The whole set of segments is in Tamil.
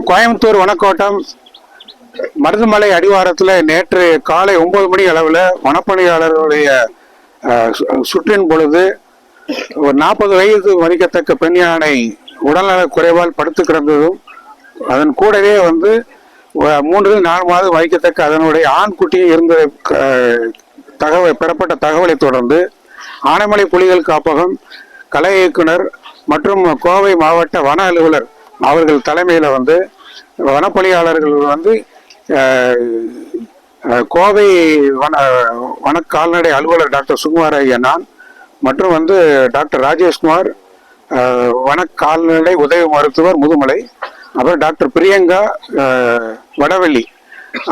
கோயம்புத்தூர் வனக்கோட்டம் மருதுமலை அடிவாரத்தில் நேற்று காலை 9 மணி அளவில் வனப்பணியாளர்களுடைய சுற்றின் பொழுது ஒரு 40 வயது மதிக்கத்தக்க பெண் யானை உடல்நல குறைவால் படுத்து கிடந்ததும் அதன் கூடவே 3-4 மாதம் மதிக்கத்தக்க அதனுடைய ஆண்குட்டி இருந்த பெறப்பட்ட தகவலை தொடர்ந்து ஆனைமலை புலிகள் காப்பகம் கலை இயக்குனர் மற்றும் கோவை மாவட்ட வன அலுவலர் அவர்கள் தலைமையில் வனப்பணியாளர்கள் கோவை வன கால்நடை அலுவலர் டாக்டர் சுகுமார் ஐயனான் மற்றும் டாக்டர் ராஜேஷ்குமார் வன கால்நடை உதவி மருத்துவர் முதுமலை, அப்புறம் டாக்டர் பிரியங்கா வடவள்ளி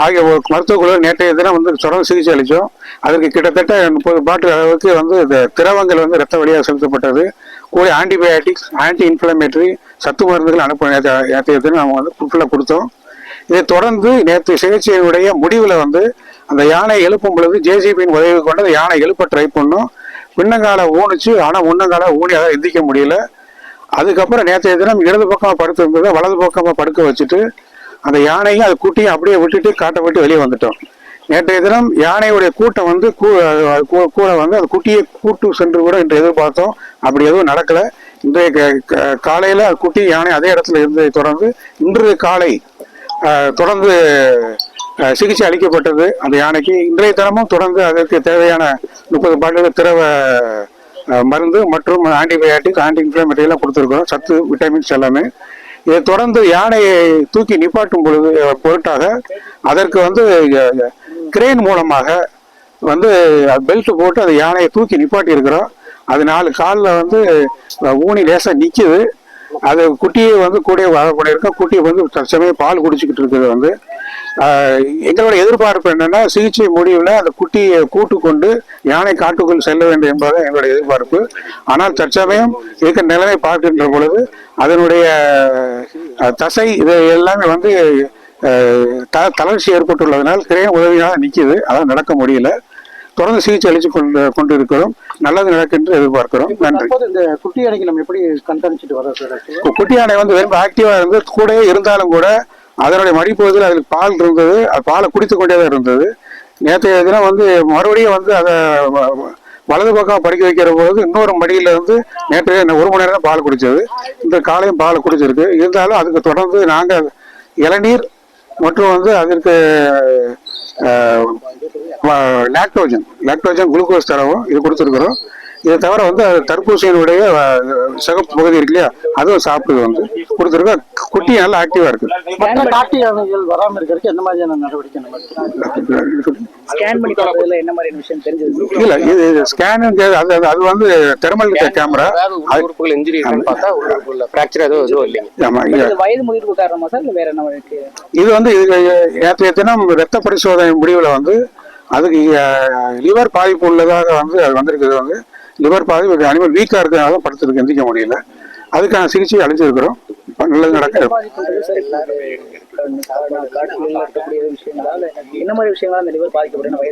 ஆகிய மருத்துவ குழு நேற்றைய தினம் தொடர்ந்து சிகிச்சை அளித்தோம். அதற்கு கிட்டத்தட்ட 30 பாட்டில் அளவுக்கு திரவங்கள் ரத்த வழியாக செலுத்தப்பட்டது. கூட ஆன்டிபயோட்டிக்ஸ், ஆன்டி இன்ஃப்ளமேட்டரி சத்து மருந்துகள் நேற்றைய தினம் நம்ம ஃபுல்லாக கொடுத்தோம். இதை தொடர்ந்து நேற்று சிகிச்சையினுடைய முடிவில் அந்த யானை எழுப்பும் பொழுது ஜேசிபியின் உதவி கொண்டு அந்த யானை எழுப்ப ட்ரை பண்ணோம். பின்னங்கால ஊனிச்சு, ஆனால் முன்னங்கால ஊனி அதை எந்திக்க முடியல. அதுக்கப்புறம் நேற்றைய தினம் இடது பக்கமாக படுத்து இருந்ததை வலது பக்கமாக படுக்க வச்சுட்டு அந்த யானையும் அது குட்டியும் அப்படியே விட்டுட்டு காட்டை விட்டு வெளியே வந்துட்டோம். நேற்றைய தினம் யானையுடைய கூட்டம் கூட அந்த குட்டியை கூட்டு சென்று கூட இன்று எதிர்பார்த்தோம். அப்படி எதுவும் நடக்கலை. இன்றைய காலையில் குட்டி யானை அதே இடத்துல இருந்ததை தொடர்ந்து இன்று காலை தொடர்ந்து சிகிச்சை அளிக்கப்பட்டது அந்த யானைக்கு. இன்றைய தினமும் தொடர்ந்து அதற்கு தேவையான 30 பாட்டில் திரவ மருந்து மற்றும் ஆன்டிபயோட்டிக், ஆன்டி இன்ஃப்ளமேட்டரி எல்லாம் கொடுத்துருக்கோம், சத்து விட்டமின்ஸ் எல்லாமே. இதை தொடர்ந்து யானையை தூக்கி நிப்பாட்டும் பொருட்டாக அதற்கு கிரேன் மூலமாக பெல்ட் போட்டு அந்த யானையை தூக்கி நிப்பாட்டி இருக்கிறோம். அது 4 காலில் ஊனி லேசாக நிற்குது. அது குட்டியை கூட பண்ணியிருக்கோம். குட்டியை தற்சமயம் பால் குடிச்சிக்கிட்டு இருக்குது. எங்களோட எதிர்பார்ப்பு என்னன்னா, சிகிச்சை முடிவில் அந்த குட்டியை கூட்டு கொண்டு யானை காட்டுக்குள் செல்ல வேண்டும் என்பது எங்களுடைய எதிர்பார்ப்பு. ஆனால் தற்சமயம் இருக்கிற நிலைமை பார்க்கின்ற பொழுது அதனுடைய தசை இது எல்லாமே தளர்ச்சி ஏற்பட்டுள்ளதனால் கிரேன் உதவியாக நிற்கிது. அதான் நடக்க முடியல. தொடர்ந்து சிகிச்சை அளித்து கொண்டு இருக்கிறோம். நல்லது நடக்கின்ற எதிர்பார்க்கிறோம். நன்றி. இந்த குட்டி யானைக்கு நம்ம எப்படி கண்காணிச்சுட்டு வரோம் சார்? குட்டி யானை வெறும் ஆக்டிவா இருந்து கூட இருந்தாலும் கூட அதனுடைய மடிப்பகுதியில் அதில் பால் இருந்தது. அது பாலை குடித்து கொண்டே தான் இருந்தது. நேற்றைய தினம் மறுபடியும் அதை வலது பக்கம் படிக்க வைக்கிற போது இன்னொரு மடியில நேற்றைய 1 மணி நேரம் பால் குடிச்சது. இந்த காலையும் பால் குடிச்சிருக்கு. இருந்தாலும் அதுக்கு தொடர்ந்து நாங்கள் இளநீர் மற்றும் அதற்கு லாக்டோஜன் குளுக்கோஸ் தரவும் இது கொடுத்துருக்குறோம். இதை தவிர தடுப்பூசியினுடைய சிகப்பு பகுதி இருக்கு இல்லையா, அதுவும் சாப்பிட்டு கொடுத்துருக்கோம். குட்டி நல்லா ஆக்டிவா இருக்கு. காட்டு யானைகள் வராம இருக்கிறதுக்கு எந்த மாதிரியான நடவடிக்கை இல்ல, இது ஸ்கேனிங் அது தெர்மல் கேமரா. இது நேற்றைய தினம் ரத்த பரிசோதனை முடிவுல அதுக்கு லிவர் பாதிப்பு உள்ளதாக அது வந்திருக்குது. லிவர் பாதிப்பு அனிமல் வீக்கா இருக்கிறதுனால படுத்துருக்கு, எந்திக்க முடியல. அதுக்கான சிகிச்சை அளிச்சிருக்கிறோம். நல்லது நடக்க.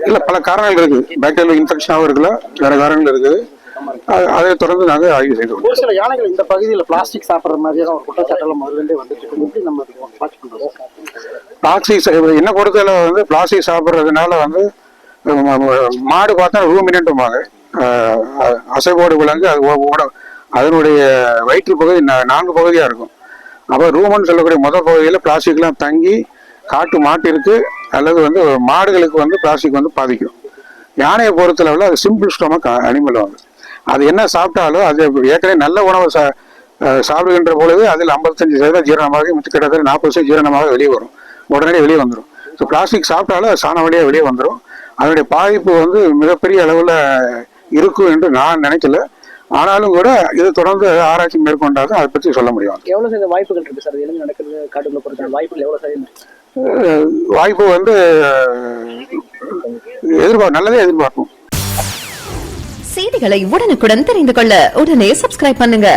இல்ல, பல காரணங்கள் இருக்கு. பாக்டீரியல் இன்ஃபெக்ஷனாகவும் இருக்குல்ல, வேற காரணங்கள் இருக்குது. அதை தொடர்ந்து நாங்கள் ஆய்வு செய்தோம். ஒரு சில யானைகள் இந்த பகுதியில் பிளாஸ்டிக் சாப்பிட்ற மாதிரியான ஒரு குற்றச்சாட்டெல்லாம் முதல்ல வந்துட்டு நம்ம பிளாஸ்டிக் என்ன பொறுத்தவரை பிளாஸ்டிக் சாப்பிட்றதுனால மாடு பார்த்தா ரூமினன்ட்டுமாங்க, அசைபோடு விலங்கு. அது அதனுடைய வயிற்று பகுதி 4 பகுதியாக இருக்கும். அப்போ ரூமன்னு சொல்லக்கூடிய முதல் பகுதியில் பிளாஸ்டிக்லாம் தங்கி காட்டு மாட்டிற்கு அல்லது மாடுகளுக்கு பிளாஸ்டிக் பாதிக்கும். யானையை பொறுத்தளவில் அது சிம்பிள் ஸ்டொமக் அனிமல். அது என்ன சாப்பிட்டாலும் அது ஏற்கனவே நல்ல உணவை சாப்பிடுகின்ற பொழுது அதில் 55% ஜீரணமாக, கிட்டத்தட்ட 40% ஜீரணமாக வெளியே வரும், உடனடியே வெளியே வந்துடும். ஸோ பிளாஸ்டிக் சாப்பிட்டாலும் அது சாண வழியாக வெளியே வந்துடும். அதனுடைய பாதிப்பு மிகப்பெரிய அளவில் இருக்கும் என்று நான் நினைக்கல. ஆனாலும் கூட இது தொடர்ந்து ஆராய்ச்சி மேற்கொண்டாதான் அதை பற்றி சொல்ல முடியும். எவ்வளவு வாய்ப்புகள் இருக்கு சார்? எலும்பு நடக்கிறது காட்டுக்குள்ள பொறுத்த வாய்ப்புகள் எவ்வளவு? வாய்ப்பு நல்லதே எதிர்பார்ப்போம். செய்திகளை உடனுக்குடன் தெரிந்து கொள்ள உடனே சப்ஸ்கிரைப் பண்ணுங்க.